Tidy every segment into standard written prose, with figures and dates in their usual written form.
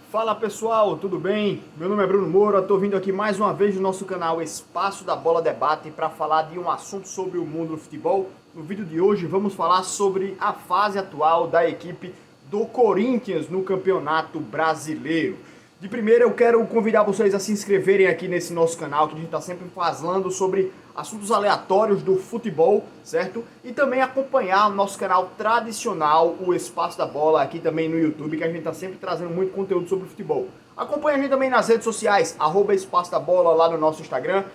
Fala pessoal, tudo bem? Meu nome é Bruno Moura, estou vindo aqui mais uma vez no nosso canal Espaço da Bola Debate para falar de um assunto sobre o mundo do futebol. No vídeo de hoje vamos falar sobre a fase atual da equipe do Corinthians no Campeonato Brasileiro. De primeira eu quero convidar vocês a se inscreverem aqui nesse nosso canal, que a gente está sempre falando sobre assuntos aleatórios do futebol, certo? E também acompanhar o nosso canal tradicional, o Espaço da Bola, aqui também no YouTube, que a gente está sempre trazendo muito conteúdo sobre futebol. Acompanhe a gente também nas redes sociais, @Espaço da Bola lá no nosso Instagram,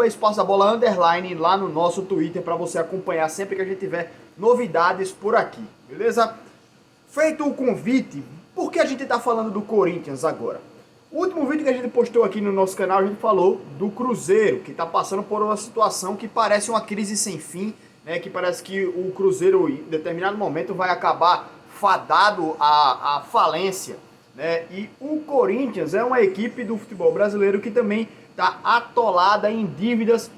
@Espaço da Bola _ lá no nosso Twitter, para você acompanhar sempre que a gente tiver novidades por aqui, beleza? Feito o convite, por que a gente está falando do Corinthians agora? O último vídeo que a gente postou aqui no nosso canal, a gente falou do Cruzeiro, que está passando por uma situação que parece uma crise sem fim, né? Que parece que o Cruzeiro, em determinado momento, vai acabar fadado à falência, né? E o Corinthians é uma equipe do futebol brasileiro que também está atolada em dívidas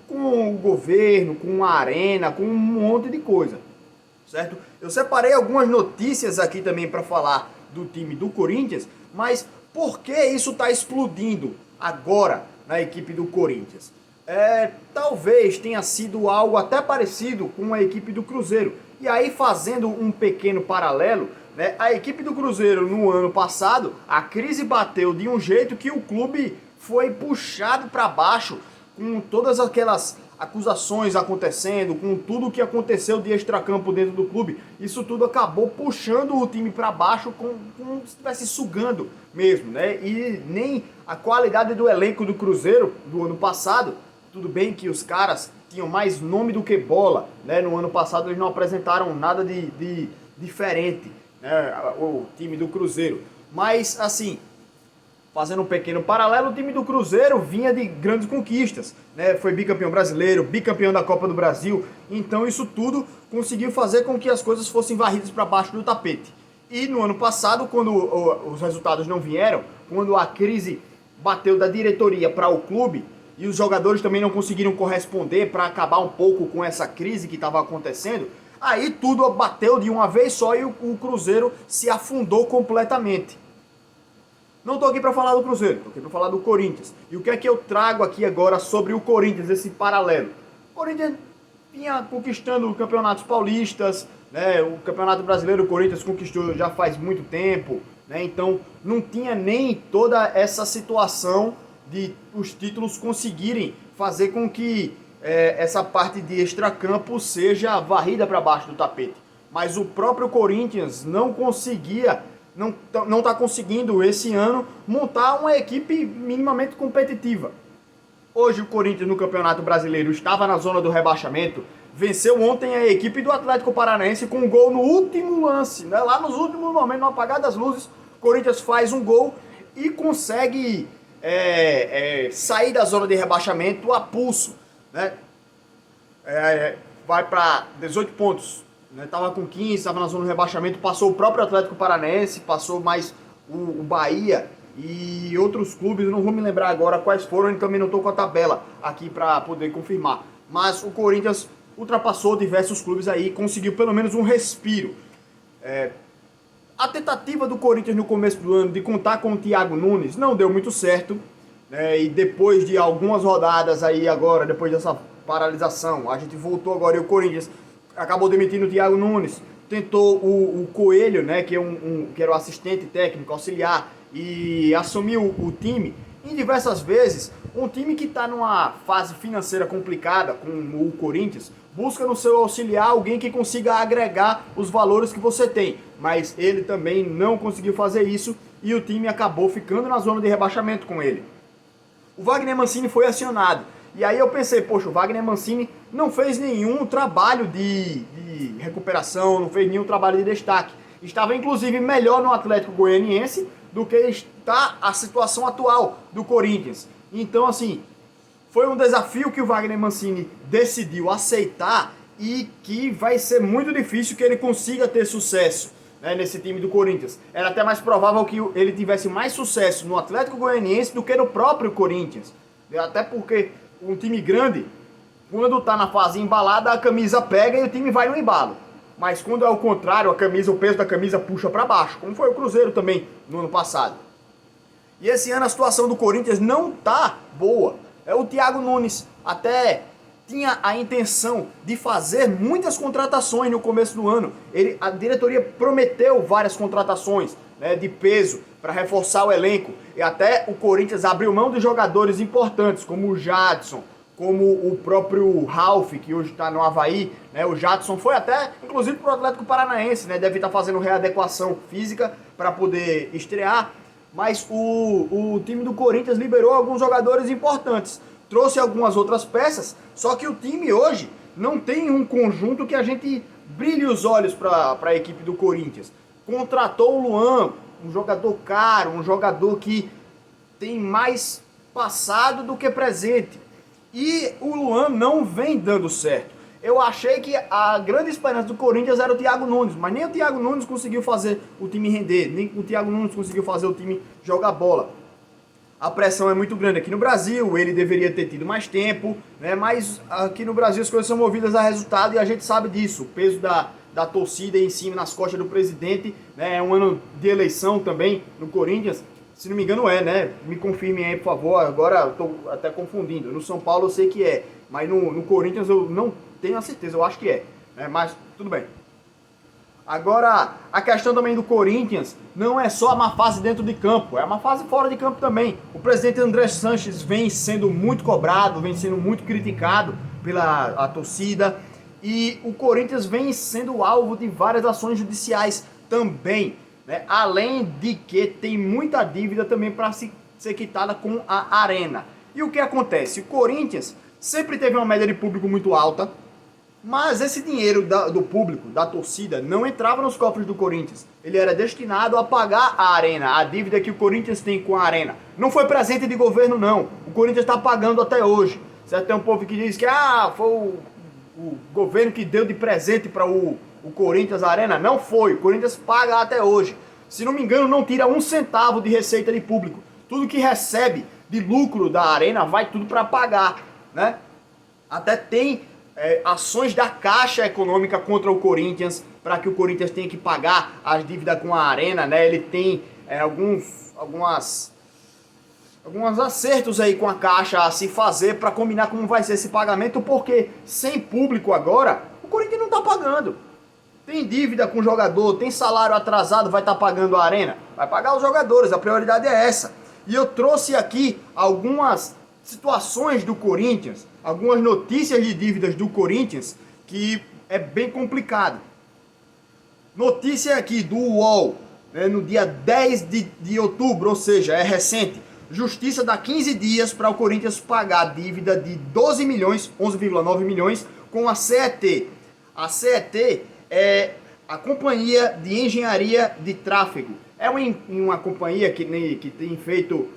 com o governo, com a arena, com um monte de coisa, certo? Eu separei algumas notícias aqui também para falar do time do Corinthians, mas por que isso está explodindo agora na equipe do Corinthians? Talvez tenha sido algo até parecido com a equipe do Cruzeiro. E aí, fazendo um pequeno paralelo, né, a equipe do Cruzeiro no ano passado, a crise bateu de um jeito que o clube foi puxado para baixo, com todas aquelas acusações acontecendo, com tudo o que aconteceu de extracampo dentro do clube. Isso tudo acabou puxando o time para baixo, como se estivesse sugando mesmo, né? E nem a qualidade do elenco do Cruzeiro do ano passado, tudo bem que os caras tinham mais nome do que bola, né? No ano passado eles não apresentaram nada de diferente, né? O time do Cruzeiro. Mas, assim, fazendo um pequeno paralelo, o time do Cruzeiro vinha de grandes conquistas, né? Foi bicampeão brasileiro, bicampeão da Copa do Brasil, então isso tudo conseguiu fazer com que as coisas fossem varridas para baixo do tapete. E no ano passado, quando os resultados não vieram, quando a crise bateu da diretoria para o clube e os jogadores também não conseguiram corresponder para acabar um pouco com essa crise que estava acontecendo, aí tudo bateu de uma vez só e o Cruzeiro se afundou completamente. Não estou aqui para falar do Cruzeiro, estou aqui para falar do Corinthians. E o que é que eu trago aqui agora sobre o Corinthians, esse paralelo? O Corinthians vinha conquistando campeonatos paulistas, né? O Campeonato Brasileiro o Corinthians conquistou já faz muito tempo, né? Então não tinha nem toda essa situação de os títulos conseguirem fazer com que essa parte de extracampo seja varrida para baixo do tapete. Mas o próprio Corinthians não conseguia, não está conseguindo esse ano montar uma equipe minimamente competitiva. Hoje o Corinthians no Campeonato Brasileiro estava na zona do rebaixamento, venceu ontem a equipe do Atlético Paranaense com um gol no último lance, né? Lá nos últimos momentos, no apagar das luzes, o Corinthians faz um gol e consegue sair da zona de rebaixamento a pulso, né? Vai para 18 pontos. Estava com 15, estava na zona do rebaixamento, passou o próprio Atlético Paranaense, passou mais o Bahia e outros clubes, não vou me lembrar agora quais foram, e também não estou com a tabela aqui para poder confirmar. Mas o Corinthians ultrapassou diversos clubes aí e conseguiu pelo menos um respiro. A tentativa do Corinthians no começo do ano de contar com o Thiago Nunes não deu muito certo, né? E depois de algumas rodadas aí agora, depois dessa paralisação, a gente voltou agora e o Corinthians acabou demitindo o Thiago Nunes, tentou o Coelho, né, que era o assistente técnico, auxiliar, e assumiu o time. Em diversas vezes, um time que está numa fase financeira complicada, com o Corinthians, busca no seu auxiliar alguém que consiga agregar os valores que você tem. Mas ele também não conseguiu fazer isso e o time acabou ficando na zona de rebaixamento com ele. O Wagner Mancini foi acionado. E aí eu pensei, poxa, o Wagner Mancini não fez nenhum trabalho de recuperação, não fez nenhum trabalho de destaque. Estava inclusive melhor no Atlético Goianiense do que está a situação atual do Corinthians. Então, assim, foi um desafio que o Wagner Mancini decidiu aceitar e que vai ser muito difícil que ele consiga ter sucesso, né, nesse time do Corinthians. Era até mais provável que ele tivesse mais sucesso no Atlético Goianiense do que no próprio Corinthians. Até porque um time grande, quando está na fase embalada, a camisa pega e o time vai no embalo. mas quando é o contrário, o peso da camisa puxa para baixo, como foi o Cruzeiro também no ano passado. E esse ano a situação do Corinthians não tá boa. O Thiago Nunes até tinha a intenção de fazer muitas contratações no começo do ano. A diretoria prometeu várias contratações, né, de peso para reforçar o elenco. E até o Corinthians abriu mão de jogadores importantes, como o Jadson, como o próprio Ralf, que hoje está no Avaí, né? O Jadson foi até, inclusive, para o Atlético Paranaense, né? Deve estar fazendo readequação física para poder estrear. Mas o time do Corinthians liberou alguns jogadores importantes. Trouxe algumas outras peças, só que o time hoje não tem um conjunto que a gente brilhe os olhos para a equipe do Corinthians. Contratou o Luan, um jogador caro, um jogador que tem mais passado do que presente. E o Luan não vem dando certo. Eu achei que a grande esperança do Corinthians era o Thiago Nunes, mas nem o Thiago Nunes conseguiu fazer o time render, nem o Thiago Nunes conseguiu fazer o time jogar bola. A pressão é muito grande aqui no Brasil, ele deveria ter tido mais tempo, né? Mas aqui no Brasil as coisas são movidas a resultado e a gente sabe disso. O peso da torcida em cima, nas costas do presidente, né? É um ano de eleição também no Corinthians. Se não me engano né? Me confirmem aí, por favor. Agora eu tô até confundindo. No São Paulo eu sei que é, mas no Corinthians eu não tenho a certeza, eu acho que é, né? Mas tudo bem. Agora, a questão também do Corinthians não é só a má fase dentro de campo, é uma fase fora de campo também. O presidente André Sanches vem sendo muito cobrado, vem sendo muito criticado pela torcida. E o Corinthians vem sendo alvo de várias ações judiciais também, né? Além de que tem muita dívida também para ser quitada com a Arena. E o que acontece? O Corinthians sempre teve uma média de público muito alta, mas esse dinheiro do público, da torcida, não entrava nos cofres do Corinthians. Ele era destinado a pagar a Arena, a dívida que o Corinthians tem com a Arena. Não foi presente de governo, não. O Corinthians está pagando até hoje. Certo? Tem um povo que diz que foi o governo que deu de presente para o Corinthians a Arena. Não foi. O Corinthians paga até hoje. Se não me engano, não tira um centavo de receita de público. Tudo que recebe de lucro da Arena vai tudo para pagar, né? Até tem ações da Caixa Econômica contra o Corinthians, para que o Corinthians tenha que pagar as dívidas com a Arena, né? Ele tem alguns acertos aí com a Caixa a se fazer para combinar como vai ser esse pagamento, porque sem público agora, o Corinthians não está pagando. Tem dívida com o jogador, tem salário atrasado, vai estar pagando a Arena? Vai pagar os jogadores, a prioridade é essa. E eu trouxe aqui algumas situações do Corinthians, algumas notícias de dívidas do Corinthians, que é bem complicado. Notícia aqui do UOL, né, no dia 10 de outubro, ou seja, é recente. Justiça dá 15 dias para o Corinthians pagar a dívida de 12 milhões, 11,9 milhões, com a CET. A CET é a Companhia de Engenharia de Tráfego. É uma companhia que tem feito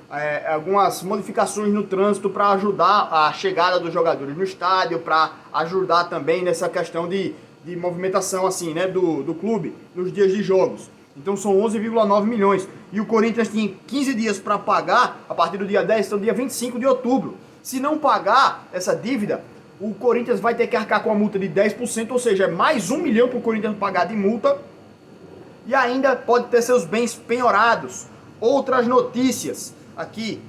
algumas modificações no trânsito para ajudar a chegada dos jogadores no estádio, para ajudar também nessa questão de movimentação assim, né, do clube nos dias de jogos. Então são 11,9 milhões. E o Corinthians tem 15 dias para pagar a partir do dia 10, então dia 25 de outubro. Se não pagar essa dívida, o Corinthians vai ter que arcar com a multa de 10%, ou seja, é mais 1 milhão para o Corinthians pagar de multa. E ainda pode ter seus bens penhorados. Outras notícias aqui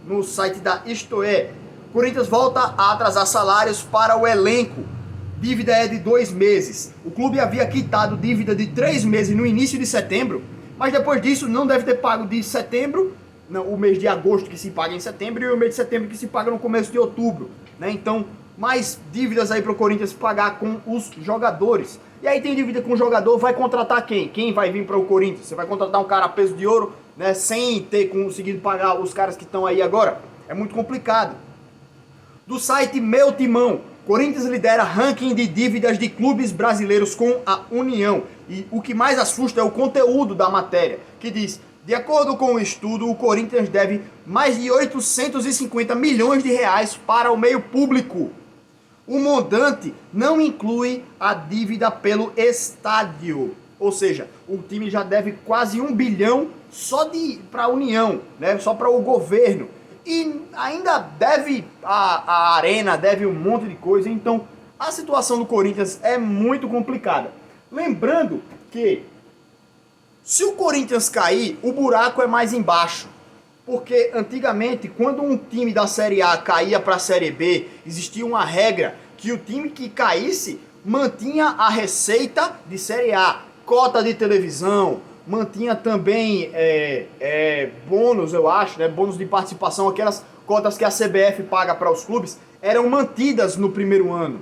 no site da Isto É. Corinthians volta a atrasar salários para o elenco. Dívida é de 2 meses. O clube havia quitado dívida de 3 meses no início de setembro, mas depois disso não deve ter pago de setembro, não, o mês de agosto que se paga em setembro e o mês de setembro que se paga no começo de outubro, né? Então, mais dívidas aí para o Corinthians pagar com os jogadores. E aí tem dívida com o jogador, vai contratar quem? Quem vai vir para o Corinthians? Você vai contratar um cara a peso de ouro, né, sem ter conseguido pagar os caras que estão aí agora? É muito complicado. Do site Meu Timão, Corinthians lidera ranking de dívidas de clubes brasileiros com a União. E o que mais assusta é o conteúdo da matéria, que diz: de acordo com o estudo, o Corinthians deve mais de 850 milhões de reais para o meio público. O montante não inclui a dívida pelo estádio. Ou seja, o time já deve quase 1 bilhão só para a União, né? Só para o governo. E ainda deve a Arena, deve um monte de coisa. Então, a situação do Corinthians é muito complicada. Lembrando que se o Corinthians cair, o buraco é mais embaixo. Porque antigamente, quando um time da Série A caía para a Série B, existia uma regra que o time que caísse mantinha a receita de Série A, cota de televisão, mantinha também bônus, eu acho, né? Bônus de participação, aquelas cotas que a CBF paga para os clubes, eram mantidas no primeiro ano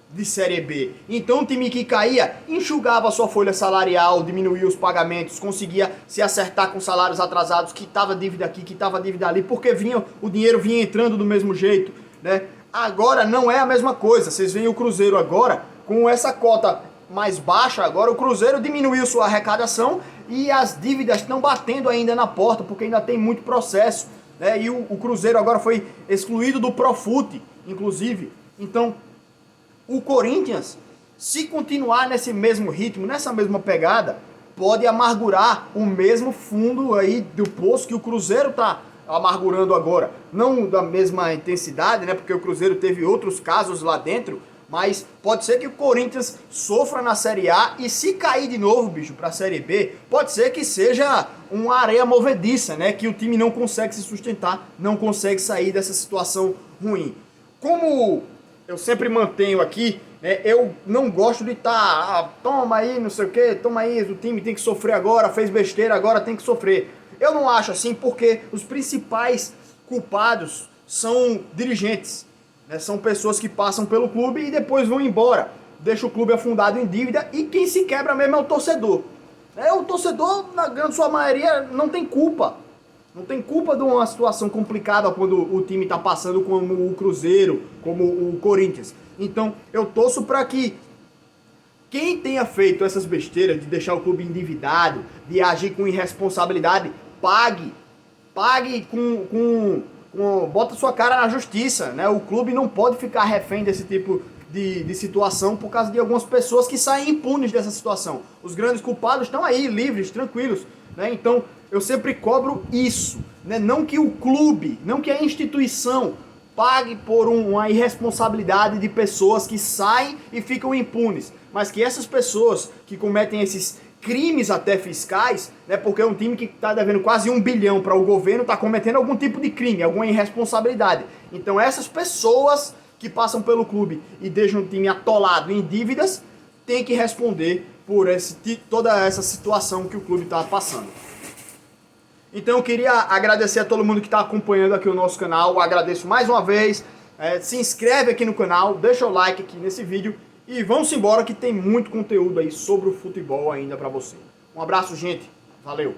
de Série B. Então o time que caía enxugava a sua folha salarial, diminuía os pagamentos, conseguia se acertar com salários atrasados, quitava dívida aqui, quitava dívida ali, porque o dinheiro vinha entrando do mesmo jeito, né? Agora não é a mesma coisa. Vocês veem o Cruzeiro agora com essa cota mais baixa, agora o Cruzeiro diminuiu sua arrecadação e as dívidas estão batendo ainda na porta, porque ainda tem muito processo, né? E o Cruzeiro agora foi excluído do Profut, inclusive. Então o Corinthians, se continuar nesse mesmo ritmo, nessa mesma pegada, pode amargurar o mesmo fundo aí do poço que o Cruzeiro está amargurando agora. Não da mesma intensidade, né? Porque o Cruzeiro teve outros casos lá dentro, mas pode ser que o Corinthians sofra na Série A e se cair de novo, bicho, para a Série B, pode ser que seja uma areia movediça, né? Que o time não consegue se sustentar, não consegue sair dessa situação ruim. Como eu sempre mantenho aqui, né, eu não gosto de estar, toma aí, não sei o que, toma aí, o time tem que sofrer agora, fez besteira, agora tem que sofrer. Eu não acho assim, porque os principais culpados são dirigentes, né, são pessoas que passam pelo clube e depois vão embora, deixa o clube afundado em dívida e quem se quebra mesmo é o torcedor. O torcedor, na grande sua maioria, não tem culpa. Não tem culpa de uma situação complicada quando o time está passando como o Cruzeiro, como o Corinthians. Então, eu torço para que quem tenha feito essas besteiras de deixar o clube endividado, de agir com irresponsabilidade, pague bota sua cara na justiça, né? O clube não pode ficar refém desse tipo de situação por causa de algumas pessoas que saem impunes dessa situação. Os grandes culpados estão aí, livres, tranquilos, né? Então, eu sempre cobro isso, né? Não que o clube, não que a instituição pague por uma irresponsabilidade de pessoas que saem e ficam impunes, mas que essas pessoas que cometem esses crimes até fiscais, né? Porque é um time que está devendo quase 1 bilhão para o governo, está cometendo algum tipo de crime, alguma irresponsabilidade. Então essas pessoas que passam pelo clube e deixam o time atolado em dívidas têm que responder por toda essa situação que o clube está passando. Então eu queria agradecer a todo mundo que está acompanhando aqui o nosso canal. Eu agradeço mais uma vez. Se inscreve aqui no canal, deixa o like aqui nesse vídeo e vamos embora que tem muito conteúdo aí sobre o futebol ainda para você. Um abraço, gente. Valeu!